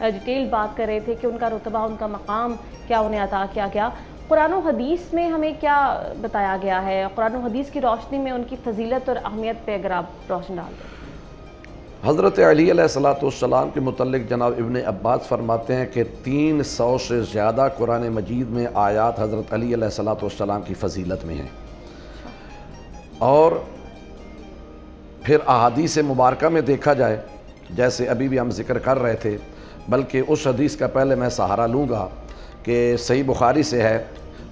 Detail بات کر رہے تھے کہ ان کا رتبہ، ان کا مقام کیا انہیں عطا کیا گیا۔ قرآن و حدیث میں ہمیں کیا بتایا گیا ہے؟ قرآن و حدیث کی روشنی میں ان کی فضیلت اور اہمیت پہ اگر آپ روشن ڈال دیں۔ حضرت علی علیہ السلام کے متعلق جناب ابن عباس فرماتے ہیں کہ 300 سے زیادہ قرآن مجید میں آیات حضرت علی علیہ السلام کی فضیلت میں ہیں، اور پھر احادیث مبارکہ میں دیکھا جائے، جیسے ابھی بھی ہم ذکر کر رہے تھے، بلکہ اس حدیث کا پہلے میں سہارا لوں گا کہ صحیح بخاری سے ہے،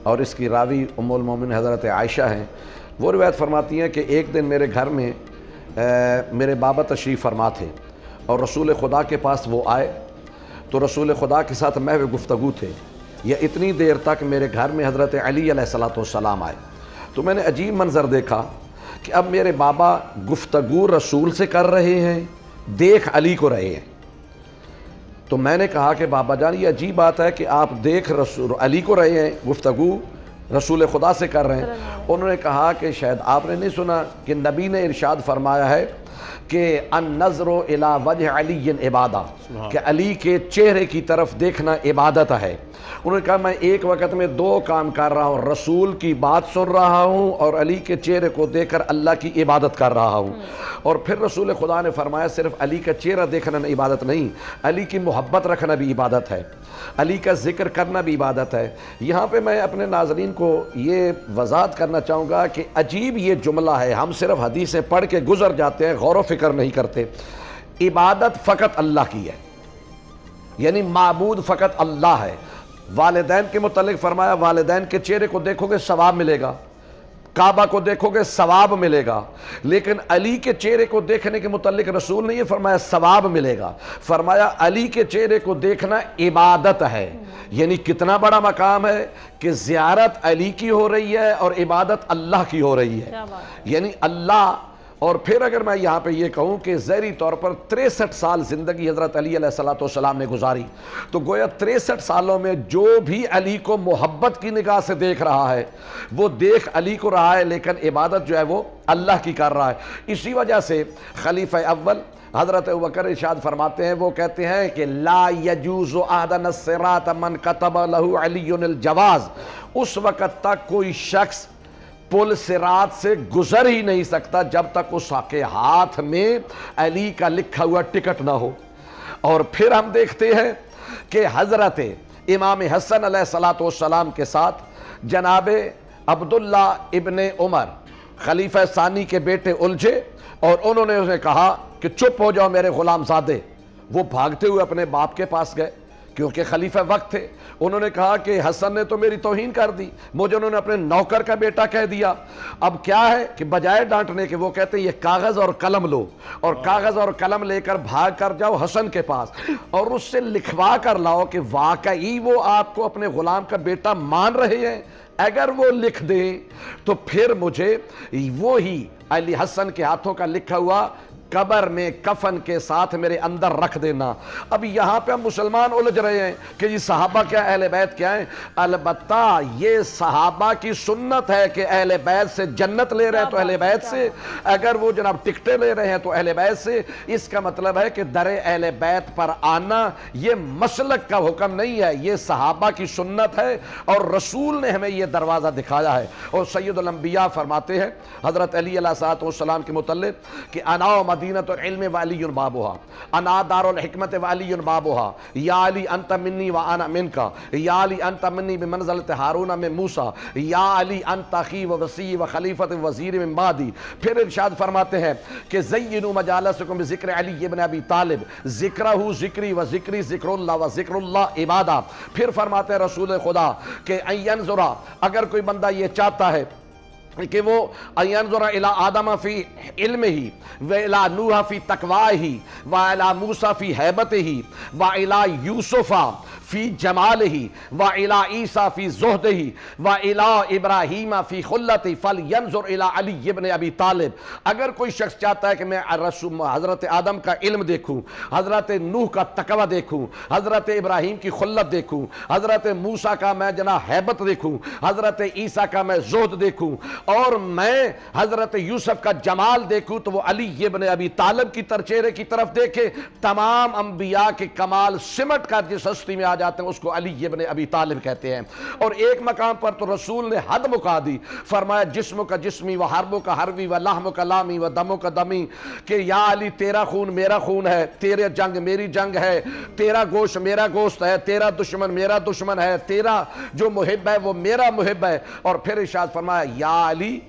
اور اس کی راوی ام المومن حضرت عائشہ ہیں۔ وہ روایت فرماتی ہیں کہ ایک دن میرے گھر میں میرے بابا تشریف فرما تھے، اور رسول خدا کے پاس وہ آئے تو رسول خدا کے ساتھ محو گفتگو تھے، یا اتنی دیر تک میرے گھر میں حضرت علی علیہ السلام آئے تو میں نے عجیب منظر دیکھا کہ اب میرے بابا گفتگو رسول سے کر رہے ہیں، دیکھ علی کو رہے ہیں۔ تو میں نے کہا کہ بابا جان یہ عجیب بات ہے کہ آپ دیکھ رسول علی کو رہے ہیں، گفتگو رسول خدا سے کر رہے ہیں۔ انہوں نے کہا کہ شاید آپ نے نہیں سنا کہ نبی نے ارشاد فرمایا ہے کہ النظر الی وجہ علی عبادہ، کہ علی کے چہرے کی طرف دیکھنا عبادت ہے۔ انہوں نے کہا میں ایک وقت میں 2 کام کر رہا ہوں، رسول کی بات سن رہا ہوں اور علی کے چہرے کو دیکھ کر اللہ کی عبادت کر رہا ہوں۔ اور پھر رسول خدا نے فرمایا صرف علی کا چہرہ دیکھنا عبادت نہیں، علی کی محبت رکھنا بھی عبادت ہے، علی کا ذکر کرنا بھی عبادت ہے۔ یہاں پہ میں اپنے ناظرین کو یہ وضاحت کرنا چاہوں گا کہ عجیب یہ جملہ ہے، ہم صرف حدیثیں پڑھ کے گزر جاتے ہیں، غور و فکر نہیں کرتے۔ عبادت فقط اللہ کی ہے، یعنی معبود فقط اللہ ہے۔ والدین کے متعلق فرمایا والدین کے چہرے کو دیکھو گے ثواب ملے گا، کعبہ کو دیکھو گے ثواب ملے گا، لیکن علی کے چہرے کو دیکھنے کے متعلق رسول نے یہ فرمایا ثواب ملے گا، فرمایا علی کے چہرے کو دیکھنا عبادت ہے۔ یعنی کتنا بڑا مقام ہے کہ زیارت علی کی ہو رہی ہے اور عبادت اللہ کی ہو رہی ہے، یعنی اللہ۔ اور پھر اگر میں یہاں پہ یہ کہوں کہ ظاہری طور پر 63 سال زندگی حضرت علی علیہ السلام نے گزاری، تو گویا 63 سالوں میں جو بھی علی کو محبت کی نگاہ سے دیکھ رہا ہے وہ دیکھ علی کو رہا ہے، لیکن عبادت جو ہے وہ اللہ کی کر رہا ہے۔ اسی وجہ سے خلیفہ اول حضرت ابوبکر ارشاد فرماتے ہیں، وہ کہتے ہیں کہ لا یجوز احدن الصراط من کتب له علی الجواز، اس وقت تک کوئی شخص پل صراط سے گزر ہی نہیں سکتا جب تک اس کے ہاتھ میں علی کا لکھا ہوا ٹکٹ نہ ہو۔ اور پھر ہم دیکھتے ہیں کہ حضرت امام حسن علیہ السلام کے ساتھ جناب عبداللہ ابن عمر خلیفہ ثانی کے بیٹے الجھے، اور انہوں نے اسے کہا کہ چپ ہو جاؤ میرے غلام زادے۔ وہ بھاگتے ہوئے اپنے باپ کے پاس گئے کیونکہ خلیفہ وقت تھے۔ انہوں نے کہا کہ حسن نے تو میری توہین کر دی، مجھے انہوں نے اپنے نوکر کا بیٹا کہہ دیا۔ اب کیا ہے کہ بجائے ڈانٹنے کے وہ کہتے ہیں یہ کاغذ اور قلم لو، اور کاغذ اور قلم لے کر بھاگ کر جاؤ حسن کے پاس اور اس سے لکھوا کر لاؤ کہ واقعی وہ آپ کو اپنے غلام کا بیٹا مان رہے ہیں۔ اگر وہ لکھ دیں تو پھر مجھے وہی علی حسن کے ہاتھوں کا لکھا ہوا قبر میں کفن کے ساتھ میرے اندر رکھ دینا۔ اب یہاں پہ ہم مسلمان الجھ رہے ہیں کہ یہ صحابہ کیا اہل بیت کیا ہیں۔ البتہ یہ صحابہ کی سنت ہے کہ اہل بیت سے جنت لے رہے ہیں تو اہل بیت سے، اگر وہ جناب ٹکٹیں لے رہے ہیں تو اہل بیت سے۔ اس کا مطلب ہے کہ در اہل بیت پر آنا یہ مسلک کا حکم نہیں ہے، یہ صحابہ کی سنت ہے اور رسول نے ہمیں یہ دروازہ دکھایا ہے۔ اور سید الانبیاء فرماتے ہیں حضرت علی علیہ السلام کے متعلق کہ انا مدینۃ العلم وعلی بابها، انا دار الحکمت وعلی بابها، یا علی انت منی وانا منک، یا علی انت منی بمنزلۃ ہارون من موسی، یا علی انت اخی ووصی وخلیفۃ وزیر من بعدی۔ پھر ارشاد فرماتے ہیں کہ زینوا مجالسکم بذکر علی ابن ابی طالب، ذکرہ ذکری و ذکری ذکر اللہ و ذکر اللہ عبادہ۔ پھر فرماتے ہیں رسول خدا کہ ان ینظر، اگر کوئی بندہ یہ چاہتا ہے کہ وہ انظر الی آدم فی علمہ والی نوح فی تقویہ والی موسیٰ فی ہیبتہ والی یوسف فی جمالہ و الی عیسیٰ فی زہدہ و الی ابراہیم فی خلتہ فلینظر الی علی ابن ابی طالب۔ اگر کوئی شخص چاہتا ہے کہ میں حضرت آدم کا علم دیکھوں، حضرت نوح کا تقوی دیکھوں، حضرت ابراہیم کی خلت دیکھوں، حضرت موسیٰ کا میں جناب ہیبت دیکھوں، حضرت عیسیٰ کا میں زہد دیکھوں، اور میں حضرت یوسف کا جمال دیکھوں، تو وہ علی ابن ابی طالب کی چہرے کی طرف دیکھے۔ تمام انبیاء کے کمال سمٹ کر جس ہستی میں آ جاتے ہیں اس کو علی ابن ابی طالب کہتے ہیں۔ اور ایک مقام پر تو رسول نے حد مکا دی، فرمایا جسم کا جسمی و حرب کا حربی و لحم کا لامی و دم کا دمی، کہ یا علی تیرا خون میرا خون ہے، تیرے جنگ میری جنگ ہے، تیرا گوشت میرا گوشت ہے، تیرا دشمن میرا دشمن ہے، تیرا جو محب ہے وہ میرا محب ہے۔ اور پھر ارشاد فرمایا یا علی،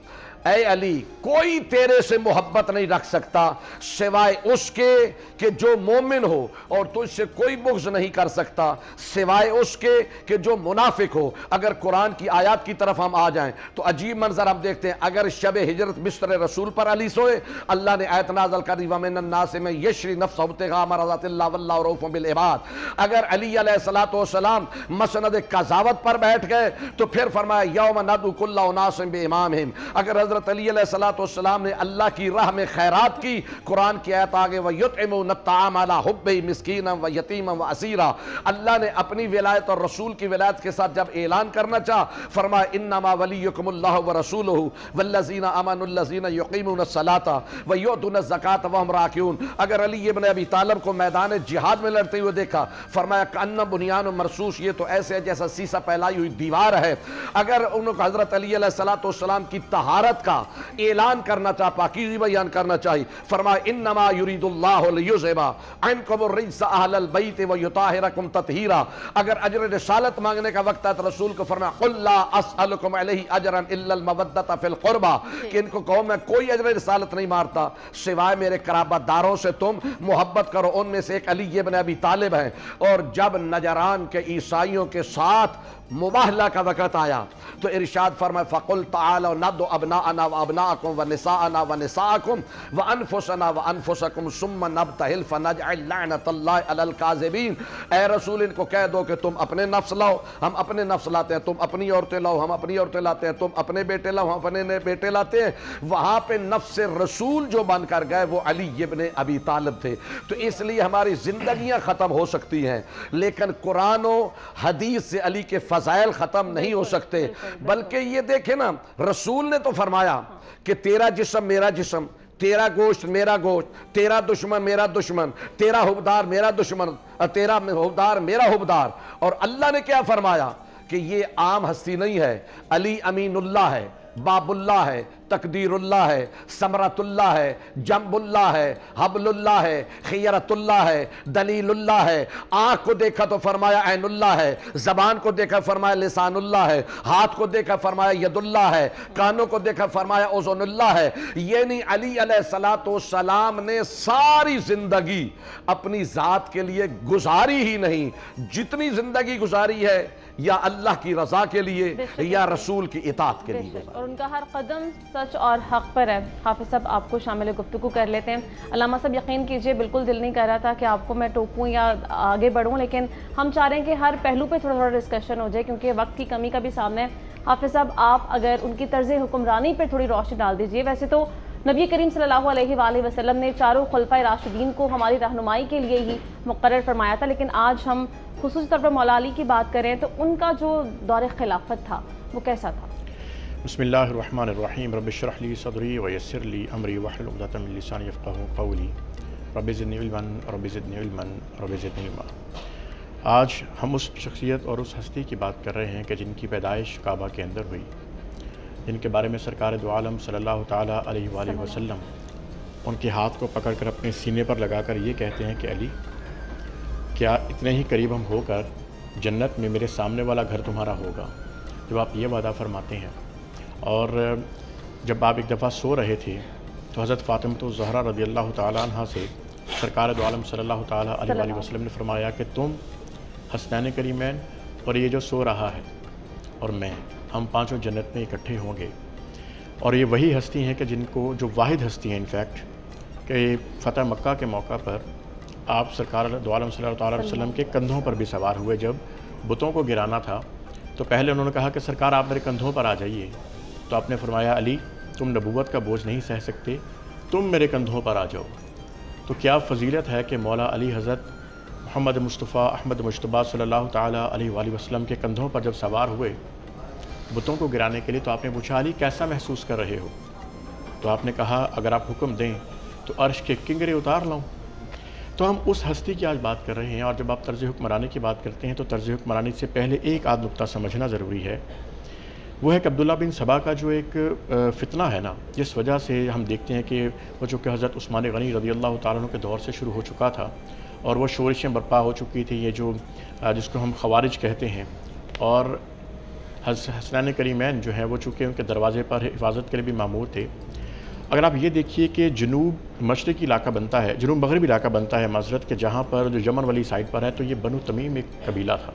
اے علی، کوئی تیرے سے محبت نہیں رکھ سکتا سوائے اس کے کہ جو مومن ہو، اور تجھ سے کوئی بغض نہیں کر سکتا سوائے اس کے کہ جو منافق ہو۔ اگر قرآن کی آیات کی طرف ہم آ جائیں تو عجیب منظر ہم دیکھتے ہیں۔ اگر شب ہجرت بستر رسول پر علی سوئے، اللہ نے آیت نازل کری وَمِنَ النَّاسِ مَن يَشْرِي نَفْسَهُ ابْتِغَاءَ مَرْضَاتِ اللَّهِ وَاللَّهُ رَءُوفٌ بِالْعِبَادِ۔ اگر علی علیہ السلام مسند قضاوت پر بیٹھ گئے تو پھر فرمایا یوم ندعو کل اناس بامامہم۔ اگر حضرت علی علیہ السلام نے اللہ کی راہ میں خیرات کی، قرآن کی آیت آگے وَيُطْعِمُونَ الطَّعَامَ عَلَىٰ حُبِّهِ مِسْكِينًا وَيَتِيمًا وَأَسِيرًا۔ اللہ نے اپنی ولایت اور رسول کی ولایت کے ساتھ جب اعلان کرنا چاہا، فرمایا انما ولیکم اللہ ورسولہ والذین آمنوا الذین یقیمون الصلاۃ ویؤتون الزکاۃ وہم راکعون۔ اگر علی ابن ابی طالب کو میدان جہاد میں لڑتے ہوئے دیکھا، فرمایا کأن بنیان مرصوص، یہ تو ایسے ہے جیسا سیسا پھیلائی ہوئی دیوار ہے۔ اگر انہوں کو حضرت علی علیہ السلام کی طہارت کا اعلان کرنا چاہا، پاکیزگی بیان کرنا چاہیے، فرمایا انما یرید اللہ لیذھب عنکم الرجس اہل البیت ویطہرکم تطہیرا۔ اگر اجر رسالت مانگنے کا وقت ہے تو رسول کو فرمایا قل لا اسألکم علیہ اجرا الا المودۃ فی القربى، کہ ان کو کہو میں کوئی اجر رسالت نہیں مارتا سوائے میرے قرابت داروں سے تم محبت کرو۔ ان میں سے ایک علی ابن ابی طالب ہیں۔ اور جب نجران کے عیسائیوں کے ساتھ مباہلہ کا وقت آیا تو ارشاد فرمائے فَقُلْ تَعَالَوْا نَدْعُ أَبْنَاءَنَا وَأَبْنَاءَكُمْ وَنِسَاءَنَا وَنِسَاءَكُمْ وَأَنفُسَنَا وَأَنفُسَكُمْ ثُمَّ نَبْتَهِلْ فَنَجْعَلْ لَعْنَةَ اللَّهِ عَلَى الْكَاذِبِينَ۔ اے رسول ان کو کہہ دو کہ تم اپنے نفس لاؤ، ہم اپنے نفس لاتے ہیں، تم اپنی عورتیں لاؤ، ہم اپنی عورتیں لاتے ہیں، تم اپنے بیٹے لاؤ، ہم اپنے بیٹے لاتے ہیں۔ وہاں پہ نفس رسول جو بن کر گئے وہ علی ابن ابی طالب تھے۔ تو اس لیے ہماری زندگیاں ختم ہو سکتی ہیں لیکن قرآن و حدیث سے علی کے فضائل ختم نہیں ہو سکتے۔ بلکہ یہ دیکھیں نا، رسول نے تو فرمایا کہ تیرا جسم میرا جسم، تیرا گوشت میرا گوشت، تیرا دشمن میرا دشمن، تیرا حبدار میرا دشمن، تیرا حبدار میرا حبدار۔ اور اللہ نے کیا فرمایا کہ یہ عام ہستی نہیں ہے، علی امین اللہ ہے، باب اللہ ہے، تقدیر اللہ ہے، ثمرۃ اللہ ہے، جنب اللہ ہے، حبل اللہ ہے، خیرت اللہ ہے، دلیل اللہ ہے۔ آنکھ کو دیکھا تو فرمایا عین اللہ ہے، زبان کو دیکھا فرمایا لسان اللہ ہے، ہاتھ کو دیکھا فرمایا ید اللہ ہے، کانوں کو دیکھا فرمایا اذن اللہ ہے۔ یعنی علی علیہ السلام نے ساری زندگی اپنی ذات کے لیے گزاری ہی نہیں، جتنی زندگی گزاری ہے یا اللہ کی رضا کے لیے یا رسول کی اطاعت کے لیے، اور ان کا ہر قدم سچ اور حق پر ہے۔ حافظ صاحب آپ کو شامل گفتگو کر لیتے ہیں۔ علامہ صاحب یقین کیجئے بالکل دل نہیں کر رہا تھا کہ آپ کو میں ٹوکوں یا آگے بڑھوں، لیکن ہم چاہ رہے ہیں کہ ہر پہلو پہ تھوڑا ڈسکشن ہو جائے کیونکہ وقت کی کمی کا بھی سامنے ہے۔ حافظ صاحب آپ اگر ان کی طرز حکمرانی پر تھوڑی روشنی ڈال دیجئے۔ ویسے تو نبی کریم صلی اللہ علیہ وآلہ وسلم نے چاروں خلفائے راشدین کو ہماری رہنمائی کے لیے ہی مقرر فرمایا تھا، لیکن آج ہم خصوصی طور پر مولا علی کی بات کریں تو ان کا جو دور خلافت تھا وہ کیسا تھا؟ بسم اللہ الرحمن الرحیم، رب اشرح لی صدری ویسر لی امری واحلل عقدۃ من لسانی یفقہوا قولی، رب زدنی علما رب زدنی علما رب زدنی علما۔ آج ہم اس شخصیت اور اس ہستی کی بات کر رہے ہیں کہ جن کی پیدائش کعبہ کے اندر ہوئی، جن کے بارے میں سرکار دو عالم صلی اللہ تعالیٰ علیہ وآلہ وسلم ان کے ہاتھ کو پکڑ کر اپنے سینے پر لگا کر یہ کہتے ہیں کہ علی، کیا اتنے ہی قریب ہم ہو کر جنت میں میرے سامنے والا گھر تمہارا ہوگا؟ جب آپ یہ وعدہ فرماتے ہیں، اور جب آپ ایک دفعہ سو رہے تھے تو حضرت فاطمہ الزہرا رضی اللہ تعالیٰ عنہ سے سرکار دو عالم صلی اللہ تعالیٰ علیہ وآلہ وسلم نے فرمایا کہ تم حسنین کریمین اور یہ جو سو رہا ہے اور میں، ہم پانچوں جنت میں اکٹھے ہوں گے۔ اور یہ وہی ہستی ہیں کہ جن کو، جو واحد ہستی ہیں انفیکٹ، کہ فتح مکہ کے موقع پر آپ سرکار دو عالم صلی اللہ علیہ وسلم کے کندھوں پر بھی سوار ہوئے. جب بتوں کو گرانا تھا تو پہلے انہوں نے کہا کہ سرکار آپ میرے کندھوں پر آ جائیے. تو آپ نے فرمایا علی تم نبوت کا بوجھ نہیں سہ سکتے, تم میرے کندھوں پر آ جاؤ. تو کیا فضیلت ہے کہ مولا علی حضرت محمد مصطفیٰ احمد مجتبیٰ صلی اللہ تعالیٰ علیہ وآلہ وسلم کے کندھوں پر جب سوار ہوئے بتوں کو گرانے کے لیے, تو آپ نے پوچھا علی کیسا محسوس کر رہے ہو؟ تو آپ نے کہا اگر آپ حکم دیں تو عرش کے کنگرے اتار لاؤں. تو ہم اس ہستی کی آج بات کر رہے ہیں, اور جب آپ طرز حکمرانی کی بات کرتے ہیں تو طرز حکمرانی سے پہلے ایک آدھ نقطہ سمجھنا ضروری ہے. وہ ہے کہ عبداللہ بن سبا کا جو ایک فتنہ ہے نا, جس وجہ سے ہم دیکھتے ہیں کہ وہ چونکہ حضرت عثمان غنی رضی اللہ تعالیٰ عنہ کے دور سے شروع ہو چکا تھا, اور وہ شورشیں برپا ہو چکی تھی, یہ جو جس کو ہم خوارج کہتے ہیں. اور حسنین کریمین جو ہیں وہ چونکہ ان کے دروازے پر حفاظت کے لیے بھی مامور تھے. اگر آپ یہ دیکھیے کہ جنوب مشرقی علاقہ بنتا ہے, جنوب مغربی علاقہ بنتا ہے معذرت, کہ جہاں پر جو یمن والی سائڈ پر ہے, تو یہ بنو تمیم ایک قبیلہ تھا.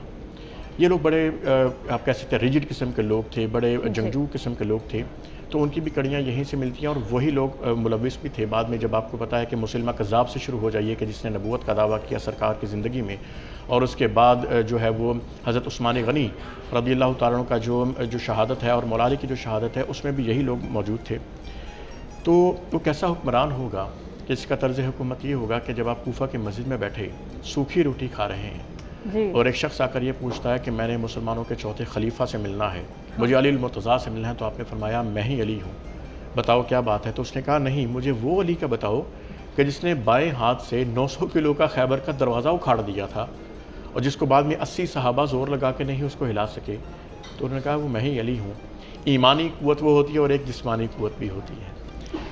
یہ لوگ بڑے آپ کہہ سکتے ہیں ریجڈ قسم کے لوگ تھے, بڑے جنگجو قسم کے لوگ تھے. تو ان کی بھی کڑیاں یہیں سے ملتی ہیں, اور وہی لوگ ملوث بھی تھے. بعد میں جب آپ کو پتہ ہے کہ مسلمہ کذاب سے شروع ہو جائیے کہ جس نے نبوت کا دعویٰ کیا سرکار کی زندگی میں, اور اس کے بعد جو ہے وہ حضرت عثمان غنی رضی اللہ تعالیٰ عنہ کا جو شہادت ہے, اور مولا علی کی جو شہادت ہے, اس میں بھی یہی لوگ موجود تھے. تو وہ کیسا حکمران ہوگا کہ اس کا طرز حکومت یہ ہوگا کہ جب آپ کوفہ کی مسجد میں بیٹھے سوکھی روٹی کھا رہے ہیں, اور ایک شخص آ کر یہ پوچھتا ہے کہ میں نے مسلمانوں کے چوتھے خلیفہ سے ملنا ہے, مجھے علی المرتضیٰ سے ملنا ہے, تو آپ نے فرمایا میں ہی علی ہوں, بتاؤ کیا بات ہے؟ تو اس نے کہا نہیں, مجھے وہ علی کا بتاؤ کہ جس نے بائیں ہاتھ سے 900 کلو کا خیبر کا دروازہ اکھاڑ دیا تھا, اور جس کو بعد میں 80 صحابہ زور لگا کے نہیں اس کو ہلا سکے. تو انہوں نے کہا وہ میں ہی علی ہوں. ایمانی قوت وہ ہوتی ہے اور ایک جسمانی قوت بھی ہوتی ہے.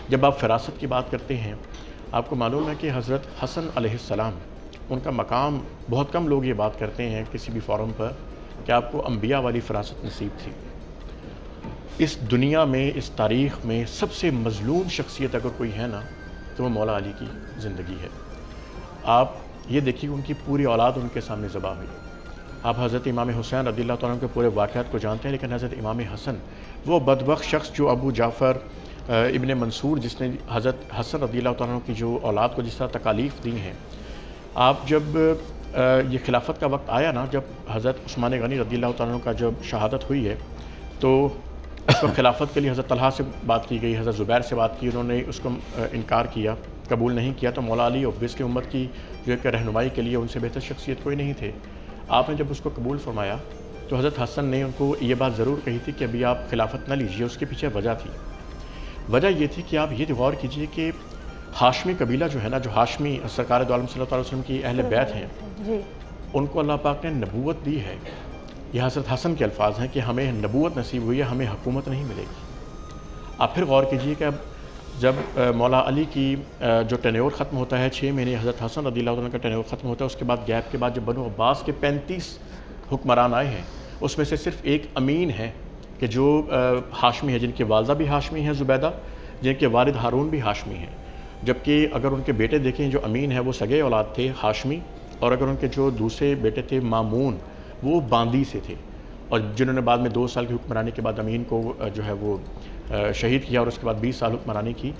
جب آپ فراست کی بات کرتے ہیں, آپ کو معلوم ہے کہ حضرت حسن علیہ السلام, ان کا مقام بہت کم لوگ یہ بات کرتے ہیں کسی بھی فورم پر کہ آپ کو انبیاء والی فراست نصیب تھی. اس دنیا میں, اس تاریخ میں سب سے مظلوم شخصیت اگر کوئی ہے نا, تو وہ مولا علی کی زندگی ہے. آپ یہ دیکھیے ان کی پوری اولاد ان کے سامنے ذبح ہوئی. آپ حضرت امام حسین رضی اللہ تعالیٰ عنہ کے پورے واقعات کو جانتے ہیں, لیکن حضرت امام حسن وہ بدبخت شخص جو ابو جعفر ابن منصور, جس نے حضرت حسن رضی اللہ تعالیٰ عنہ کی جو اولاد کو جس طرح تکالیف دی ہیں, آپ جب یہ خلافت کا وقت آیا نا, جب حضرت عثمان غنی رضی اللہ تعالیٰ عنہ کا جب شہادت ہوئی ہے, تو اس وقت خلافت کے لیے حضرت طلحہ سے بات کی گئی, حضرت زبیر سے بات کی, انہوں نے اس کو انکار کیا, قبول نہیں کیا. تو مولا علی اوبیس کی امت کی جو ایک رہنمائی کے لیے ان سے بہتر شخصیت کوئی نہیں تھے. آپ نے جب اس کو قبول فرمایا تو حضرت حسن نے ان کو یہ بات ضرور کہی تھی کہ ابھی آپ خلافت نہ لیجیے. اس کے پیچھے وجہ تھی. وجہ یہ تھی کہ آپ یہ غور کیجئے کہ ہاشمی قبیلہ جو ہے نا, جو ہاشمی سرکار دو عالم صلی اللہ علیہ وسلم کی اہل بیت ہیں, ان کو اللہ پاک نے نبوت دی ہے. یہ حضرت حسن کے الفاظ ہیں کہ ہمیں نبوت نصیب ہوئی ہے, ہمیں حکومت نہیں ملے گی. آپ پھر غور کیجئے کہ اب جب مولا علی کی جو ٹینیور ختم ہوتا ہے, 6 مہینے حضرت حسن رضی اللہ عنہ کا ٹینیور ختم ہوتا ہے, اس کے بعد گیپ کے بعد جب بنو عباس کے 35 حکمران آئے ہیں, اس میں سے صرف ایک امین ہے کہ جو ہاشمی ہے, جن کی والدہ بھی ہاشمی ہیں زبیدہ, جن کے والد ہارون بھی ہاشمی ہیں. جبکہ اگر ان کے بیٹے دیکھیں, جو امین ہے وہ سگے اولاد تھے ہاشمی, اور اگر ان کے جو دوسرے بیٹے تھے مامون, وہ باندی سے تھے, اور جنہوں نے بعد میں 2 سال کی حکمرانی کے بعد امین کو جو ہے وہ شہید کیا, اور اس کے بعد 20 سال حکمرانی کی.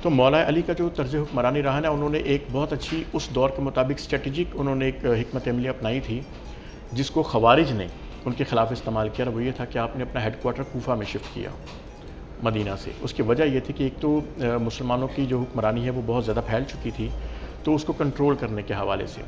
تو مولا علی کا جو طرز حکمرانی رہا نا, انہوں نے ایک بہت اچھی اس دور کے مطابق اسٹریٹجک انہوں نے ایک حکمت عملی اپنائی تھی, جس کو خوارج نے ان کے خلاف استعمال کیا. وہ یہ تھا کہ آپ نے اپنا ہیڈ کوارٹر کوفہ میں شفٹ کیا مدینہ سے. اس کی وجہ یہ تھی کہ ایک تو مسلمانوں کی جو حکمرانی ہے وہ بہت زیادہ پھیل چکی تھی, تو اس کو کنٹرول کرنے کے حوالے سے.